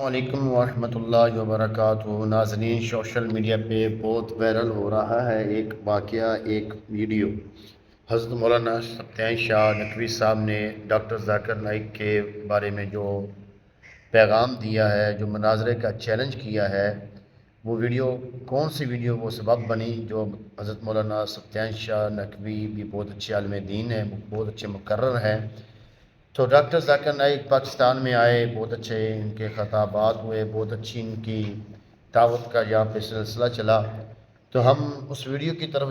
السلام علیکم ورحمۃ اللہ وبرکاتہ۔ ناظرین، سوشل میڈیا پہ بہت وائرل ہو رہا ہے ایک واقعہ، ایک ویڈیو۔ حضرت مولانا سبطین شاہ نقوی صاحب نے ڈاکٹر ذاکر نائک کے بارے میں جو پیغام دیا ہے، جو مناظرے کا چیلنج کیا ہے، وہ ویڈیو کون سی ویڈیو وہ سبب بنی؟ جو حضرت مولانا سبطین شاہ نقوی بھی بہت اچھے عالم دین ہیں، بہت اچھے مقرر ہیں۔ تو ڈاکٹر ذاکر نائک پاکستان میں آئے، بہت اچھے ان کے خطابات ہوئے، بہت اچھی ان کی دعوت کا یہاں پہ سلسلہ چلا۔ تو ہم اس ویڈیو کی طرف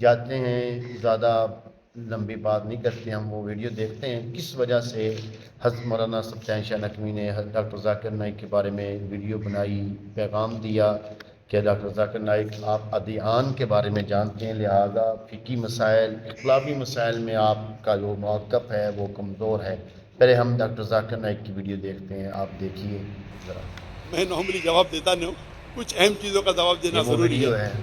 جاتے ہیں، زیادہ لمبی بات نہیں کرتے، ہم وہ ویڈیو دیکھتے ہیں کس وجہ سے حضرت مولانا سبطین شاہ نقوی نے ڈاکٹر ذاکر نائک کے بارے میں ویڈیو بنائی، پیغام دیا کہ ڈاکٹر ذاکر نائک آپ ادیان کے بارے میں جانتے ہیں، لہذا فقہی مسائل، اخلاقی مسائل میں آپ کا جو موقف ہے وہ کمزور ہے۔ پہلے ہم ڈاکٹر ذاکر نائک کی ویڈیو دیکھتے ہیں، آپ دیکھیے ذرا۔ میں نارملی جواب دیتا نہیں ہوں، کچھ اہم چیزوں کا جواب دینا یہ وہ ضروری ویڈیو ہے۔ ہے۔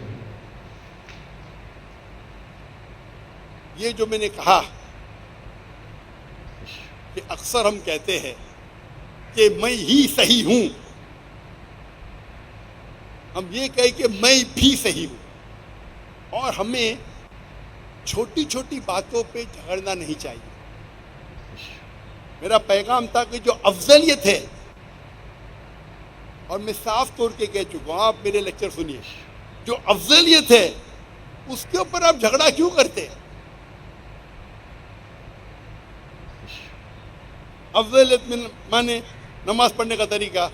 یہ جو میں نے کہا کہ اکثر ہم کہتے ہیں کہ میں ہی صحیح ہوں، ہم یہ کہیں کہ میں بھی صحیح ہوں، اور ہمیں چھوٹی چھوٹی باتوں پہ جھگڑنا نہیں چاہیے۔ میرا پیغام تھا کہ جو افضلیت ہے، اور میں صاف طور کے کہہ چکا ہوں، آپ میرے لیکچر سنیے، جو افضلیت ہے اس کے اوپر آپ جھگڑا کیوں کرتے ہیں؟ افضلیت میں مانے نماز پڑھنے کا طریقہ،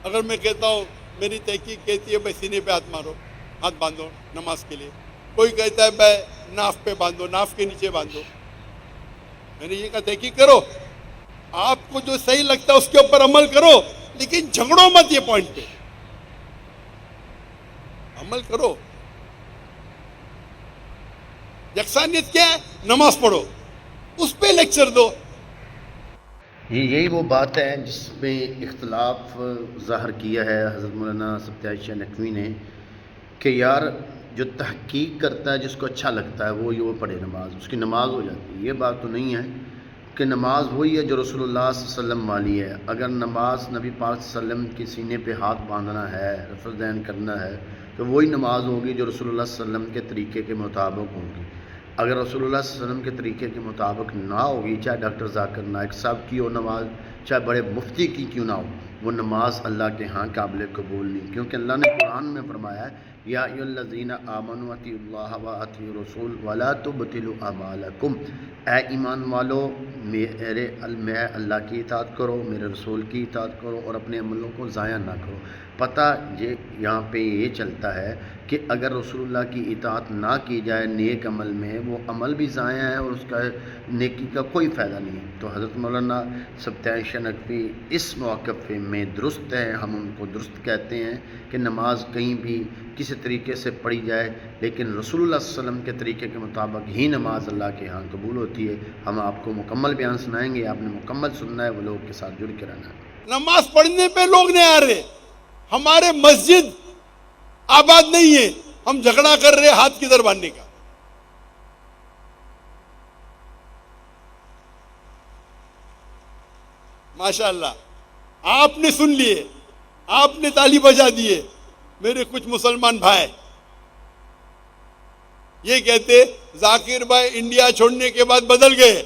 اگر میں کہتا ہوں، میری تحقیق کہتی ہے بھائی سینے پہ ہاتھ مارو، ہاتھ باندھو نماز کے لیے، کوئی کہتا ہے بھائی ناف پہ باندھو، ناف کے نیچے باندھو، میں نے یہ کہا تحقیق کرو، آپ کو جو صحیح لگتا ہے اس کے اوپر عمل کرو، لیکن جھگڑو مت یہ پوائنٹ پہ، عمل کرو۔ یکسانیت کیا ہے؟ نماز پڑھو، اس پہ لیکچر دو۔ یہی وہ بات ہے جس میں اختلاف ظاہر کیا ہے حضرت مولانا سبطین شاہ نقوی نے، کہ یار جو تحقیق کرتا ہے، جس کو اچھا لگتا ہے وہ پڑھے نماز، اس کی نماز ہو جاتی ہے۔ یہ بات تو نہیں ہے کہ نماز وہی ہے جو رسول اللہ صلی اللہ علیہ وسلم والی ہے۔ اگر نماز نبی پاک صلی اللہ علیہ وسلم کے سینے پہ ہاتھ باندھنا ہے، رفع دین کرنا ہے، تو وہی نماز ہوگی جو رسول اللہ صلی اللہ علیہ وسلم کے طریقے کے مطابق ہوگی۔ اگر رسول اللہ صلی اللہ علیہ وسلم کے طریقے کے مطابق نہ ہوگی، چاہے ڈاکٹر ذاکر نائک صاحب کی ہو نماز، چاہے بڑے مفتی کی کیوں نہ ہو، وہ نماز اللہ کے ہاں قابل قبول نہیں، کیونکہ اللہ نے قرآن میں فرمایا ہے یا ایھا الذین آمنوا اطیعوا اللہ واطیعوا الرسول ولا تبطلوا اعمالکم، اے ایمان والو میں اللہ کی اطاعت کرو، میرے رسول کی اطاعت کرو، اور اپنے عملوں کو ضائع نہ کرو۔ پتہ یہاں پہ یہ چلتا ہے کہ اگر رسول اللہ کی اطاعت نہ کی جائے نیک عمل میں، وہ عمل بھی ضائع ہے اور اس کا نیکی کا کوئی فائدہ نہیں ہے۔ تو حضرت مولانا سبطین شاہ نقوی اس موقف میں درست ہیں، ہم ان کو درست کہتے ہیں کہ نماز کہیں بھی کسی طریقے سے پڑھی جائے، لیکن رسول اللہ صلی اللہ علیہ وسلم کے طریقے کے مطابق ہی نماز اللہ کے ہاں قبول ہوتی ہے۔ ہم آپ کو مکمل بیان سنائیں گے، آپ نے مکمل سننا ہے، وہ لوگ کے ساتھ جڑ کے رہنا ہے۔ نماز پڑھنے پہ لوگ نہیں آ رہے، ہمارے مسجد آباد نہیں ہے، ہم جھگڑا کر رہے ہاتھ کدھر باندھنے کا۔ ماشاءاللہ آپ نے سن لیے، آپ نے تالی بجا دیے۔ میرے کچھ مسلمان بھائی یہ کہتے ذاکر بھائی انڈیا چھوڑنے کے بعد بدل گئے۔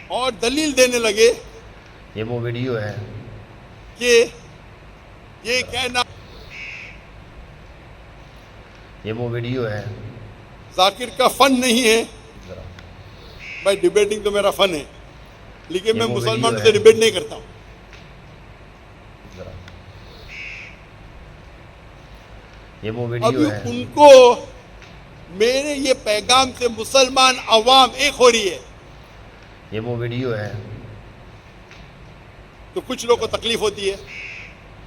اور دلیل دینے لگے یہ وہ ویڈیو ہے کہ یہ کہنا یہ وہ ویڈیو ہے ذاکر کا فن نہیں ہے۔ بھائی ڈیبیٹنگ تو میرا فن ہے، لیکن میں مسلمانوں سے ڈیبیٹ نہیں کرتا ہوں۔ یہ وہ ابھی ویڈیو ہے۔ ان کو میرے یہ پیغام سے مسلمان عوام ایک ہو رہی ہے، یہ وہ ویڈیو ہے۔ تو کچھ لوگوں کو تکلیف ہوتی ہے،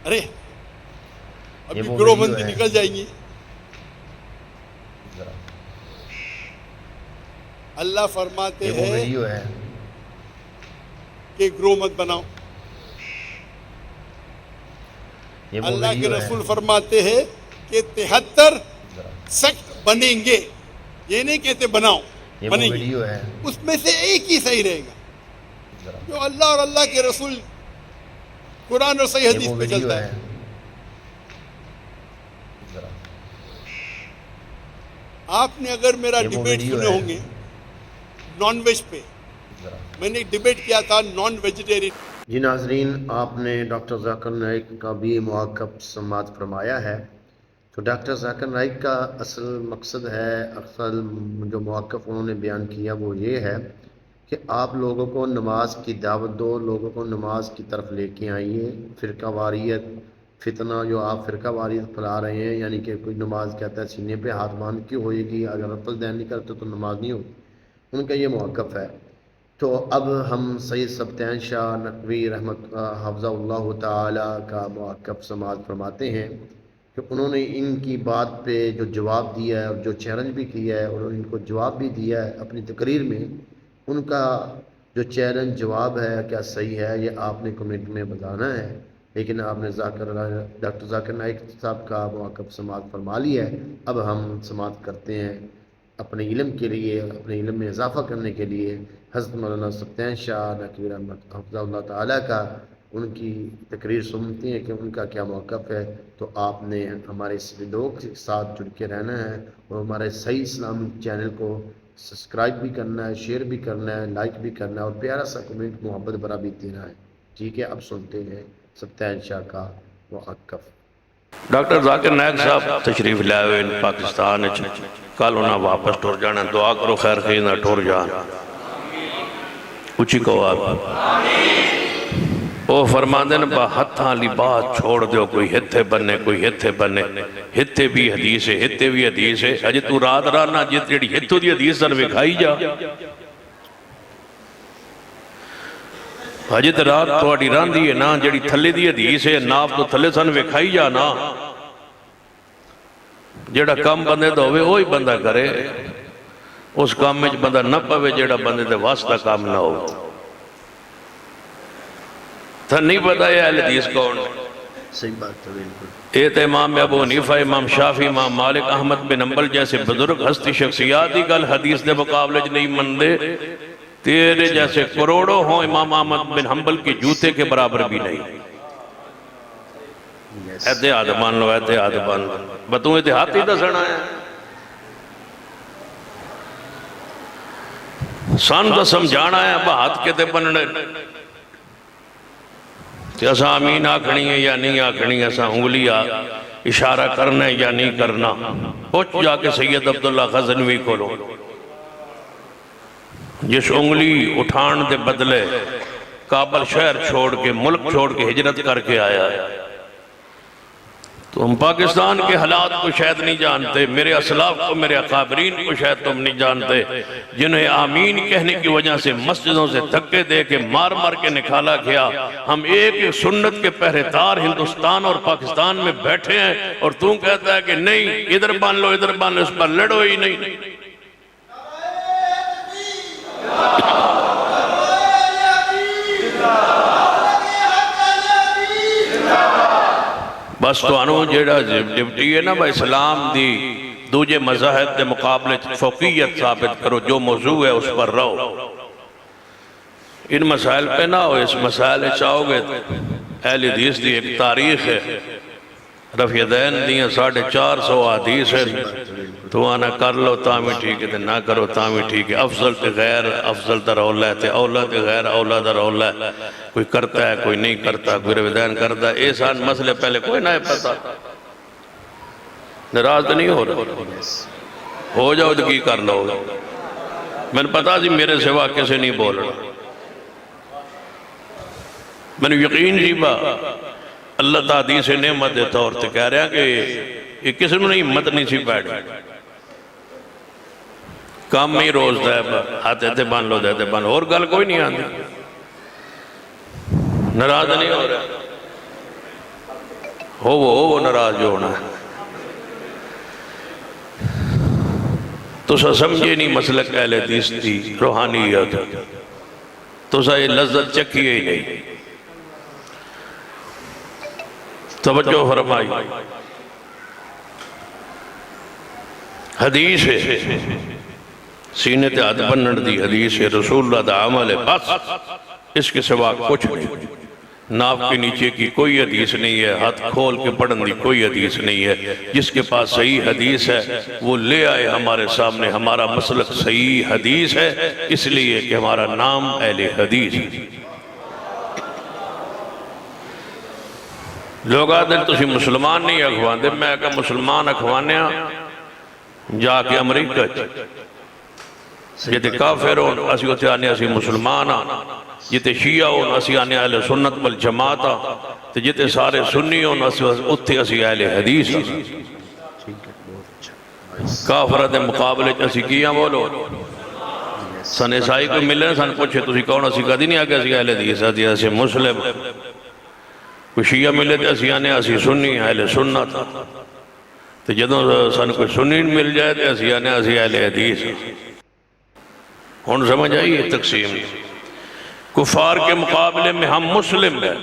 ارے ابھی وہ گروہ ویڈیو بندی ہے۔ نکل جائیں گی۔ اللہ فرماتے یہ وہ ہیں ویڈیو ہے۔ کہ گروہ مت بناؤ، یہ وہ اللہ کے ویڈیو ہے۔ رسول فرماتے ہیں کہ 73 سیکٹ بنیں گے، یہ نہیں کہتے بناؤ، یہ وہ بنے گی، ویڈیو ہے اس میں سے ایک ہی صحیح رہے گا جو اللہ اور اللہ کے رسول قرآن اور صحیح یہ حدیث وہ پہ ویڈیو چلتا ہے ہے. آپ نے اگر میرا یہ وہ ڈیبیٹ ویڈیو سنے ہے. ہوں گے نان ویج پہ، میں نے ایک ڈیبیٹ کیا تھا نان ویجیٹیرین. جی ناظرین، آپ نے ڈاکٹر ذاکر نائک کا بھی موقف سماعت فرمایا ہے. تو ڈاکٹر ذاکر نائک کا اصل مقصد ہے، اصل جو موقف انہوں نے بیان کیا وہ یہ ہے کہ آپ لوگوں کو نماز کی دعوت دو، لوگوں کو نماز کی طرف لے کے آئیے. فرقہ واریت فتنہ جو آپ فرقہ واریت پھیلا رہے ہیں، یعنی کہ کوئی نماز کہتا ہے سینے پہ ہاتھ باندھ کے ہوئے گی، اگر رفع دین نہیں کرتے تو نماز نہیں ہوگی، ان کا یہ موقف ہے. تو اب ہم سید سبطین شاہ نقوی رحمت حفظہ اللہ تعالی کا موقف سماعت فرماتے ہیں کہ انہوں نے ان کی بات پہ جو جواب دیا ہے اور جو چیلنج بھی کیا ہے، انہوں نے ان کو جواب بھی دیا ہے اپنی تقریر میں. ان کا جو چیلنج جواب ہے کیا صحیح ہے یہ آپ نے کمنٹ میں بتانا ہے. لیکن آپ نے ڈاکٹر ذاکر نائک صاحب کا موقف سماعت فرما لیا ہے. اب ہم سماعت کرتے ہیں اپنے علم کے لیے، اپنے علم میں اضافہ کرنے کے لیے حضرت مولانا سبطین شاہ نقوی رحمت حفظہ اللہ تعالیٰ کا، ان کی تقریر سنتے ہیں کہ ان کا کیا موقف ہے. تو آپ نے ہمارے اس لوگ کے ساتھ جڑ کے رہنا ہے اور ہمارے صحیح اسلام چینل کو سبسکرائب بھی کرنا ہے، شیئر بھی کرنا ہے، لائک بھی کرنا ہے اور پیارا سا کمنٹ محبت برا بھی دینا ہے. ٹھیک ہے، اب سنتے ہیں سبطین شاہ کا موقف. ڈاکٹر ذاکر نائک صاحب تشریف لائے ہوئے پاکستان کل انہاں واپس ٹر جانا، دعا کرو خیر خیر نہ ٹر جان. اچھی کہو آپ وہ فرماندے نے با ہتھاں لی بات چھوڑ دیو، کوئی ہتھے بننے کوئی ہتھے بننے. ہتھے بھی حدیث ہے، ہتھے بھی حدیث ہے. اجے تو رات رانا جت جڑی ہتھو دی حدیث سن وکھائی جا. اجے تے رات تواڈی راندی ہے نا جڑی تھلے دی حدیث ہے، ناف تو تھلے سن وکھائی جا نا. جڑا کام بندے دا ہوئے وہی بندہ کرے، اس کام میں بندہ نہ پوے جڑا بندے دے واسطہ کام نہ ہو. تھا نہیں پتا یہ اہل حدیث کون ہے؟ صحیح بات ہے بالکل. یہ تو امام ابو حنیفہ، امام شافعی، امام مالک، احمد بن حنبل جیسے بزرگ ہستی شخصیات ہی کل حدیث دے مقابلے نہیں مندے. تیرے جیسے کروڑوں ہوں امام احمد بن حنبل کی جوتے کے برابر بھی نہیں. احتیاط مان لو، احتیاط مان لو. بتوں اتحادی دسنا ہے سان دا سمجھانا ہے بہت کے تے بننے کہ اسا آمین آکھنی ہے یا نہیں آکھنی، اسا انگلی اشارہ کرنا ہے یا نہیں کرنا. پوچھ جا کے سید عبداللہ غزنوی کو لو، جس انگلی اٹھان دے بدلے کابل شہر چھوڑ کے ملک چھوڑ کے ہجرت کر کے آیا ہے. تو ہم پاکستان کے حالات کو شاید نہیں جانتے، میرے اسلاف کو، میرے اکابرین کو شاید تم نہیں جانتے، جنہیں آمین کہنے کی وجہ سے مسجدوں سے دھکے دے کے مار مار کے نکالا گیا. ہم ایک ایک سنت کے پہریدار ہندوستان اور پاکستان میں بیٹھے ہیں اور تم کہتا ہے کہ نہیں ادھر بان لو ادھر بان لو، اس پر لڑو ہی نہیں. بس تو انہوں جیڑا ڈپٹی ہے نا با اسلام دی دوجے مذاہب دے مقابلے فوقیت ثابت کرو، جو موضوع ہے اس پر رہو. ان مسائل پہ نہ ہو، اس مسائل چاہو گے. اہل حدیث دی ایک تاریخ ہے، رفع دین دیاں 450 حدیث ہے. تو آنا کر لو تامی ٹھیک ہے، نہ کرو تامی ٹھیک ہے. افضل تے غیر افضل در اولا ہے، اولا تے غیر اولا در اولا ہے. کوئی کرتا ہے کوئی نہیں کرتا، کوئی رفع دین کرتا ہے. ایسان مسئلے پہلے کوئی نہ پتا. نراز نہیں ہو رہا، ہو جاؤ تو کی کر لو. میں نے پتا جی میرے سوا کسے نہیں بول رہا. میں نے یقین جی با اللہ تعالیٰ سے نعمت دیتا اور تے کہہ رہا کہ یہ کسی نے ہمت نہیں سی بیٹھ کام میں ہی روز دے ہاتھ دیتے بان لو دیتے بان لو اور گل کوئی نہیں آتی. ناراض نہیں ہو رہا، ہو وہ ناراض جو ہونا ہے. تو سا سمجھے نہیں مسلک اہل حدیث تھی روحانیت، تو سا یہ لذت چکیے ہی نہیں. توجہ فرمائی، حدیث ہے سینے تے ہاتھ بنن دی حدیث ہے، رسول اللہ دا عمل ہے، بس اس کے سوا کچھ نہیں۔ ناف کے نیچے کی کوئی حدیث نہیں ہے، ہاتھ کھول کے پڑھن دی کوئی حدیث نہیں ہے۔ جس کے پاس صحیح حدیث ہے وہ لے آئے ہمارے سامنے، ہمارا مسلک صحیح حدیث ہے، اس لیے کہ ہمارا نام اہل حدیث ہے۔ لوگ آدھے تسی مسلمان نہیں اخوان دے، میں کہا مسلمان اخوانے جا کے امریکہ جتے کافر ہون اسی ہوتے آنے اسی مسلمان جتے شیعہ ہون اسی آنے اہل سنت والجماعت تے جتے سارے سنی ہون اسی اسی اہل حدیث کافرہ دے مقابلے اسی کیا بولو سن عیسائی کو ملے سن پوچھے تسی کون اسی کدی نہیں آگے اسی اہل حدیث اسی مسلم کوئی شیعہ ملے تے اسی آنے اسی سنی اہل سنت تو جدوں سن کوئی سنی مل جائے تے اسی آنے اسی اہل حدیث ہون سمجھ آئیے تقسیم کفار کے مقابلے میں ہم مسلم ہیں،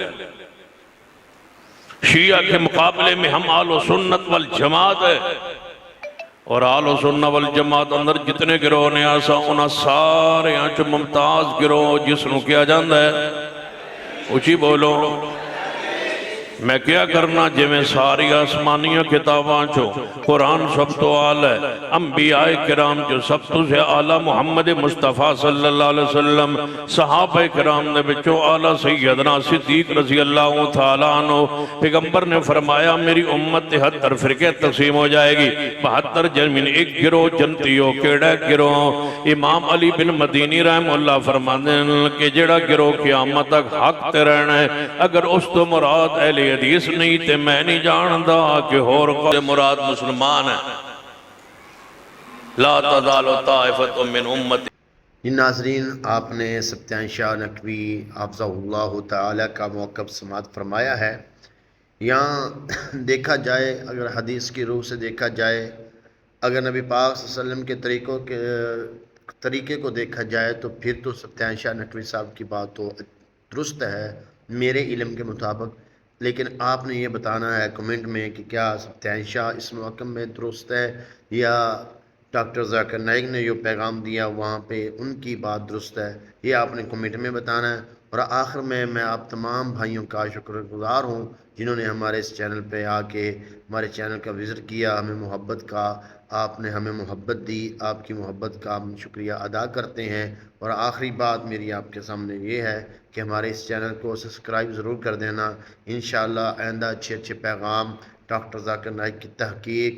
شیعہ کے مقابلے میں ہم اہل سنت والجماعت ہے، اور اہل سنت والجماعت اندر جتنے گروہ نے آسا انہاں سارے آنچ ممتاز گروہ جس نو کیا جاندہ ہے اچھی بولو میں کیا کرنا جے میں ساری آسمانیاں کتاباں چو قرآن سب تو آل ہے، انبیاء کرام جو سب تو سے آلہ محمد مصطفیٰ صلی اللہ علیہ وسلم، صحابہ کرام نے بچو آلہ سیدنا صدیق رضی اللہ تعالیٰ عنہ، پیغمبر نے فرمایا میری امت 73 فرقے تقسیم ہو جائے گی، 72 جنمین ایک گروہ جنتیوں کیڑا گروہ امام علی بن مدینی رحم اللہ فرمانے کہ جڑا گروہ قیامت تک حق تے رہنا ہے، اگر اس تو مراد اہل حدیث نہیں تے میں نہیں جاندا کہ ہور مراد مسلمان ہے لا تزال طائفۃ من امتی۔ ناظرین آپ نے سبتیان شاہ نقوی حفظہ اللہ تعالی کا موقف سماعت فرمایا ہے۔ یہاں دیکھا جائے اگر حدیث کی روح سے دیکھا جائے اگر نبی پاک صلی اللہ علیہ وسلم کے طریقے کو دیکھا جائے تو پھر تو سبتیان شاہ نقوی صاحب کی بات تو درست ہے میرے علم کے مطابق، لیکن آپ نے یہ بتانا ہے کمنٹ میں کہ کیا سبتیان شاہ اس موقع میں درست ہے یا ڈاکٹر ذاکر نائک نے جو پیغام دیا وہاں پہ ان کی بات درست ہے، یہ آپ نے کمنٹ میں بتانا ہے۔ اور آخر میں آپ تمام بھائیوں کا شکر گزار ہوں جنہوں نے ہمارے اس چینل پہ آ کے ہمارے چینل کا وزٹ کیا، ہمیں محبت کا آپ نے ہمیں محبت دی، آپ کی محبت کا ہم شکریہ ادا کرتے ہیں۔ اور آخری بات میری آپ کے سامنے یہ ہے کہ ہمارے اس چینل کو سبسکرائب ضرور کر دینا، انشاءاللہ آئندہ اچھے پیغام ڈاکٹر ذاکر نائک کی تحقیق،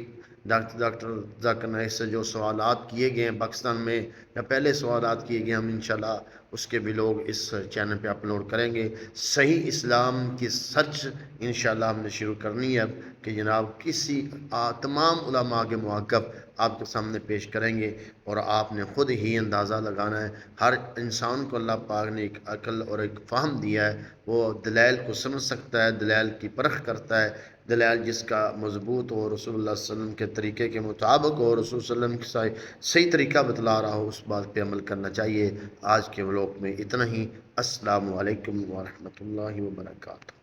ڈاکٹر ذاکر نائک سے جو سوالات کیے گئے ہیں پاکستان میں یا پہلے سوالات کیے گئے ہم انشاءاللہ اس کے بھی لوگ اس چینل پہ اپلوڈ کریں گے۔ صحیح اسلام کی سچ انشاءاللہ ہم نے شروع کرنی ہے اب کہ جناب کسی تمام علماء کے موقف آپ کے سامنے پیش کریں گے اور آپ نے خود ہی اندازہ لگانا ہے۔ ہر انسان کو اللہ پاک نے ایک عقل اور ایک فہم دیا ہے، وہ دلائل کو سمجھ سکتا ہے، دلائل کی پرکھ کرتا ہے، دلائل جس کا مضبوط ہو رسول اللہ صلی اللہ علیہ وسلم کے طریقے کے مطابق ہو، رسول صلی اللہ علیہ وسلم کی صحیح طریقہ بتلا رہا ہو، اس بات پہ عمل کرنا چاہیے۔ آج کے ولاگ میں اتنا ہی۔ السلام علیکم ورحمۃ اللہ وبرکاتہ۔